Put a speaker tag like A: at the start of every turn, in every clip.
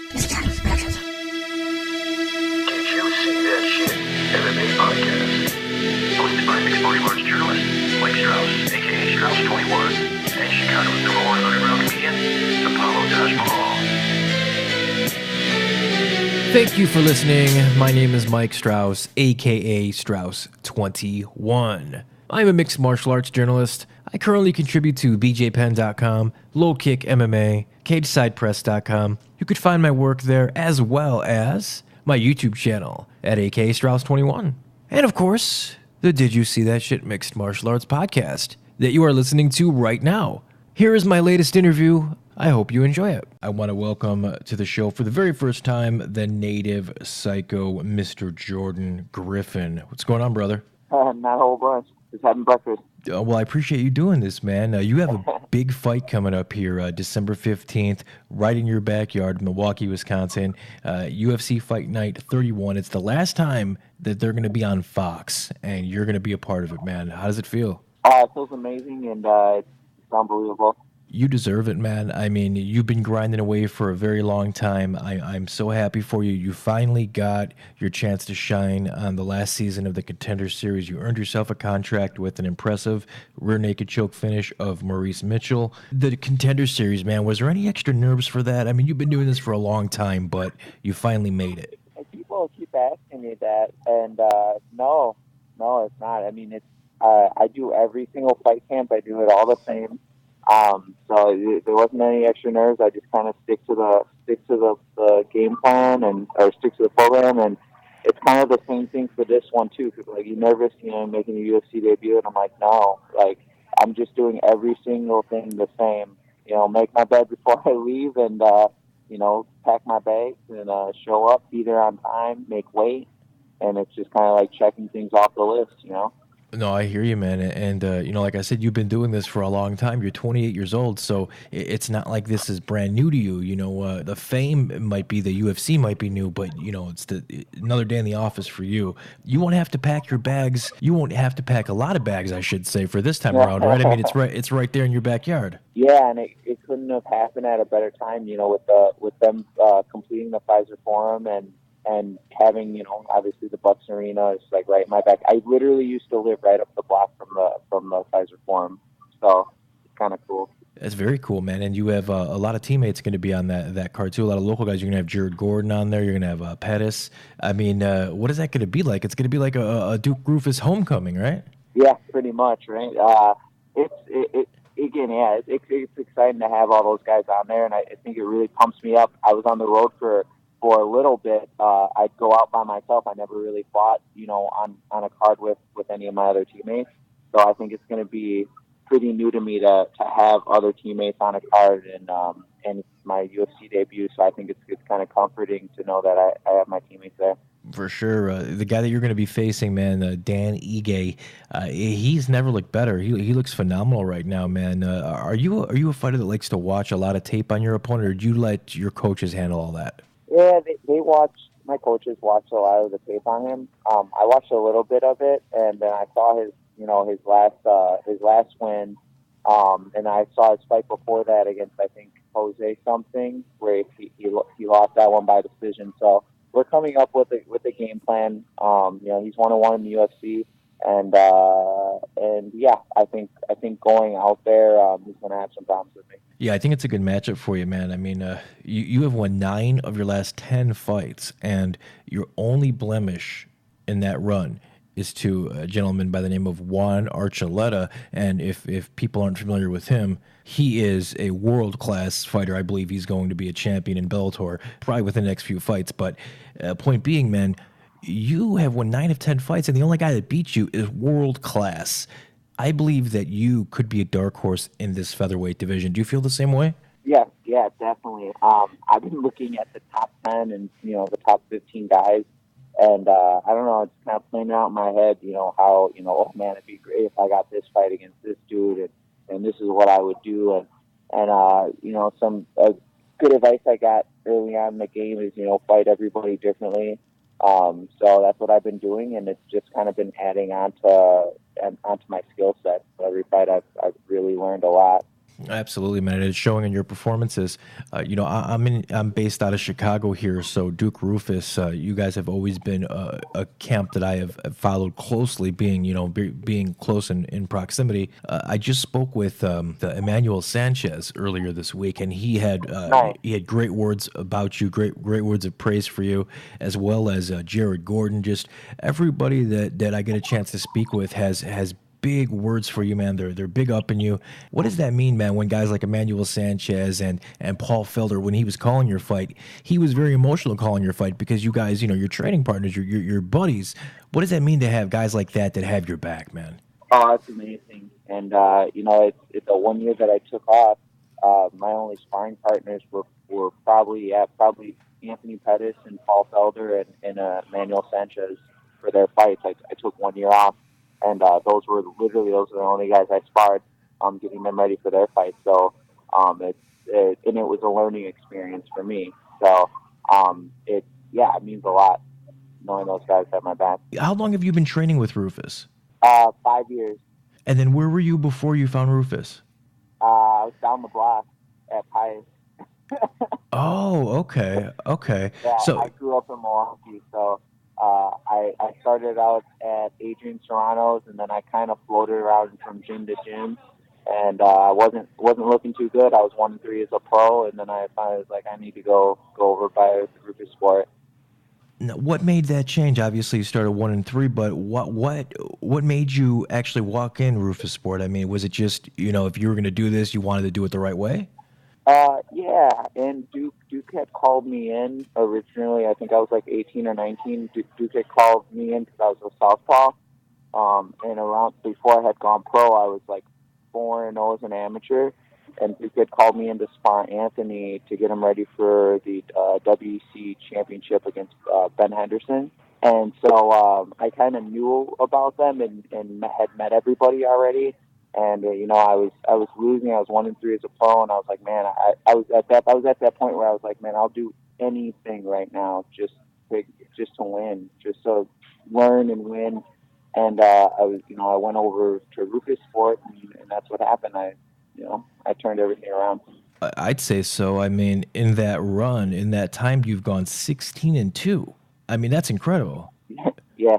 A: Did you see that shit? MMA podcast. Hosted by mixed martial arts journalist Mike Strauss, aka Strauss21, and Chicago's number one underground comedian, Apollo Taj Mahal.
B: Thank you for listening. My name is Mike Strauss, aka Strauss21. I'm a mixed martial arts journalist. I currently contribute to BJPenn.com, Low Kick MMA, CageSidePress.com. You could find my work there as well as my YouTube channel at aka Strauss21. And of course, the Did You See That Shit Mixed Martial Arts podcast that you are listening to right now. Here is my latest interview. I hope you enjoy it. I want to welcome to the show for the very first time the native Psycho, Mr. Jordan Griffin. What's going on, brother?
C: Not a whole bunch. Just having breakfast.
B: Well, I appreciate you doing this, man. You have a big fight coming up here December 15th, right in your backyard, Milwaukee, Wisconsin. UFC Fight Night 31. It's the last time that they're going to be on Fox, and you're going to be a part of it, man. How does it feel?
C: It feels amazing, and it's unbelievable.
B: You deserve it, man. I mean, you've been grinding away for a very long time. I'm so happy for you. You finally got your chance to shine on the last season of the Contender Series. You earned yourself a contract with an impressive rear naked choke finish of Maurice Mitchell. The Contender Series, man, was there any extra nerves for that? I mean, you've been doing this for a long time, but you finally made it.
C: People keep asking me that, and no, it's not. I mean, it's I do every single fight camp. I do it all the same. So there wasn't any extra nerves. I just kind of stick to the game plan or stick to the program, and it's kind of the same thing for this one too. People are like, you nervous, making a UFC debut, and I'm like, no, like I'm just doing every single thing the same. Make my bed before I leave, and pack my bags and show up, be there on time, make weight, and it's just kind of like checking things off the list,
B: No, I hear you, man. And, like I said, you've been doing this for a long time. You're 28 years old, so it's not like this is brand new to you. The fame might be, the UFC might be new, but, it's another day in the office for you. You won't have to pack your bags. You won't have to pack a lot of bags, I should say, for this time around, right? I mean, it's right there in your backyard.
C: Yeah, and it couldn't have happened at a better time, with them completing the Pfizer Forum and having, obviously the Bucks Arena is like right in my back. I literally used to live right up the block from the Pfizer Forum, so it's kind of cool.
B: That's very cool, man. And you have a lot of teammates going to be on that card too. A lot of local guys. You're going to have Jared Gordon on there. You're going to have Pettis. I mean, what is that going to be like? It's going to be like a Duke Rufus homecoming, right?
C: Yeah, pretty much, right? It's exciting to have all those guys on there, and I think it really pumps me up. I was on the road for a little bit. I'd go out by myself. I never really fought, on a card with any of my other teammates. So I think it's going to be pretty new to me to have other teammates on a card and it's my UFC debut. So I think it's kind of comforting to know that I have my teammates there.
B: For sure. The guy that you're going to be facing, man, Dan Ige, he's never looked better. He looks phenomenal right now, man. Are you a fighter that likes to watch a lot of tape on your opponent, or do you let your coaches handle all that?
C: Yeah, they watch. My coaches watch a lot of the tape on him. I watched a little bit of it, and then I saw his last win, and I saw his fight before that against, I think, Jose something, where he lost that one by decision. So we're coming up with a game plan. He's 1-1 in the UFC, and yeah, I think going out there, he's going to have some problems with me.
B: Yeah, I think it's a good matchup for you, man. I mean, you have won 9 of your last 10 fights, and your only blemish in that run is to a gentleman by the name of Juan Archuleta. And if people aren't familiar with him, he is a world-class fighter. I believe he's going to be a champion in Bellator, probably within the next few fights. But point being, man, you have won 9 of 10 fights, and the only guy that beats you is world-class. I believe that you could be a dark horse in this featherweight division. Do you feel the same way?
C: Yeah, definitely. I've been looking at the top 10 and, the top 15 guys, and I don't know, it's kind of playing out in my head, how, oh man, it'd be great if I got this fight against this dude, and this is what I would do, and some good advice I got early on in the game is, fight everybody differently. So that's what I've been doing, and it's just kind of been adding onto my skill set. So every fight I've really learned a lot.
B: Absolutely, man. It's showing in your performances. I'm based out of Chicago here, so Duke Rufus, you guys have always been a camp that I have followed closely, being being close in proximity. I just spoke with the Emmanuel Sanchez earlier this week, and
C: Nice.
B: he had great words about you, great words of praise for you, as well as Jared Gordon. Just everybody that I get a chance to speak with has big words for you, man. They're big up in you. What does that mean, man, when guys like Emmanuel Sanchez and Paul Felder, when he was calling your fight, he was very emotional calling your fight because you guys, your training partners, your buddies. What does that mean to have guys like that have your back, man?
C: Oh, that's amazing. And it's the 1 year that I took off. My only sparring partners were probably Anthony Pettis and Paul Felder and Emmanuel Sanchez for their fights. I took 1 year off, and those are the only guys I sparred, getting them ready for their fights. So it was a learning experience for me. So it means a lot knowing those guys have my back.
B: How long have you been training with Rufus?
C: 5 years.
B: And then where were you before you found Rufus?
C: I was down the block at Pius.
B: Oh, okay.
C: Yeah,
B: So
C: I grew up in Milwaukee, so I started out at Adrian Serrano's, and then I kind of floated around from gym to gym, and I wasn't looking too good. I was 1-3 as a pro, and then I finally was like, I need to go over by Roufusport.
B: now, what made that change? Obviously, you started 1-3, but what made you actually walk in Roufusport? I mean, was it just if you were going to do this, you wanted to do it the right way?
C: Yeah, and Duke had called me in originally. I think I was like 18 or 19. Duke had called me in because I was a southpaw. And around before I had gone pro, I was like 4-0 as an amateur. And Duke had called me in to spar Anthony to get him ready for the WEC championship against Ben Henderson. And so I kind of knew about them and had met everybody already. And I was losing. I was 1-3 as a pro, and I was like, man, I was at that point where I was like, man, I'll do anything right now just to win, just to learn and win. And I went over to Roufusport, and that's what happened. I turned everything around.
B: I'd say so. I mean, in that run, in that time, you've gone 16-2. I mean, that's incredible.
C: Yeah.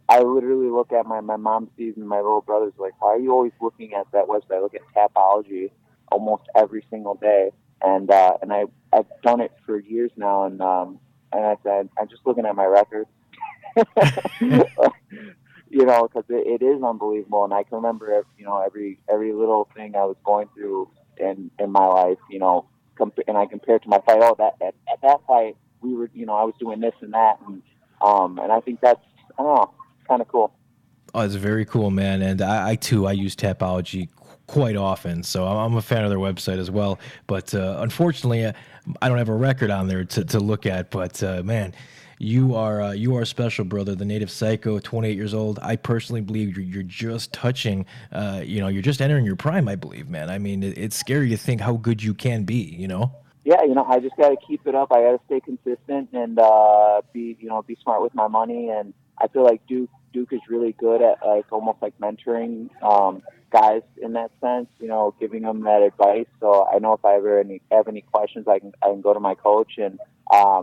C: I literally look at my mom sees and my little brother's like, why are you always looking at that website? I look at Tapology almost every single day, and I've done it for years now, and I said I'm just looking at my records, because it is unbelievable, and I can remember every little thing I was going through in my life, and I compare it to my fight. Oh, at that fight we were, I was doing this and that, and I think that's, I don't know, kind of cool.
B: Oh, it's very cool, man. And I too, I use Tapology quite often, so I'm a fan of their website as well. But unfortunately, I don't have a record on there to look at. But man, you are special, brother. The native Psycho, 28 years old. I personally believe you're just touching. You're just entering your prime. I believe, man. I mean, it's scary to think how good you can be.
C: Yeah, I just got to keep it up. I got to stay consistent and be smart with my money. And I feel like Duke is really good at almost like mentoring guys in that sense. Giving them that advice. So I know if I ever have any questions, I can go to my coach. And I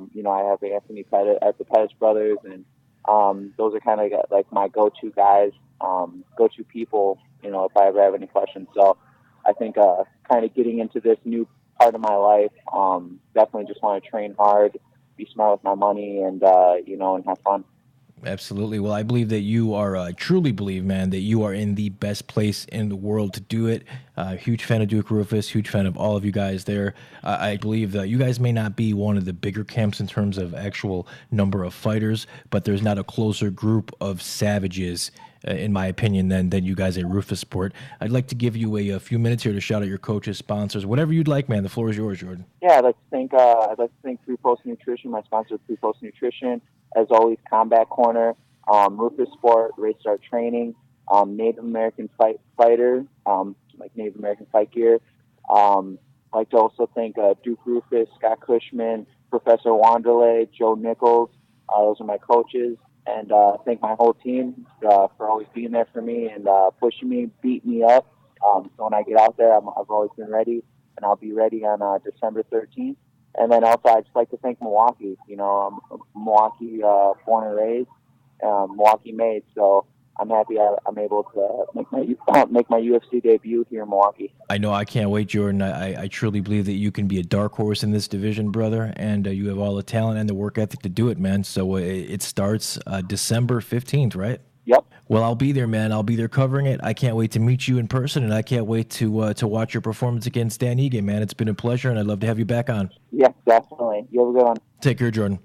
C: have Anthony Pettis at the Pettis brothers, and those are kind of like my go-to guys, go-to people. If I ever have any questions. So I think kind of getting into this new part of my life, definitely just want to train hard, be smart with my money, and and have fun.
B: Absolutely. Well, I believe that you are, truly believe, man, that you are in the best place in the world to do it. Huge fan of Duke Rufus, huge fan of all of you guys there. I believe that you guys may not be one of the bigger camps in terms of actual number of fighters, but there's not a closer group of savages, in my opinion, than you guys at Roufusport. I'd like to give you a few minutes here to shout out your coaches, sponsors, whatever you'd like, man. The floor is yours, Jordan.
C: Yeah, I'd like to thank Free Post Nutrition, my sponsor, Free Post Nutrition. As always, Combat Corner, Roufusport, Race Start Training, Native American Fighter, like Native American Fight Gear. I'd like to also thank Duke Rufus, Scott Cushman, Professor Wanderlei, Joe Nichols. Those are my coaches. And thank my whole team for always being there for me and pushing me, beating me up, So when I get out there, I've always been ready, and I'll be ready on December 13th. And then also, I'd just like to thank Milwaukee. You know, I'm Milwaukee born and raised, Milwaukee made. So I'm happy I'm able to make my UFC debut here in Milwaukee.
B: I know I can't wait, Jordan. I truly believe that you can be a dark horse in this division, brother, and you have all the talent and the work ethic to do it, man. So it starts December 15th, right?
C: Yep.
B: Well, I'll be there, man. I'll be there covering it. I can't wait to meet you in person, and I can't wait to watch your performance against Dan Ige, man. It's been a pleasure, and I'd love to have you back on.
C: Yeah, definitely. You have a good one.
B: Take care, Jordan.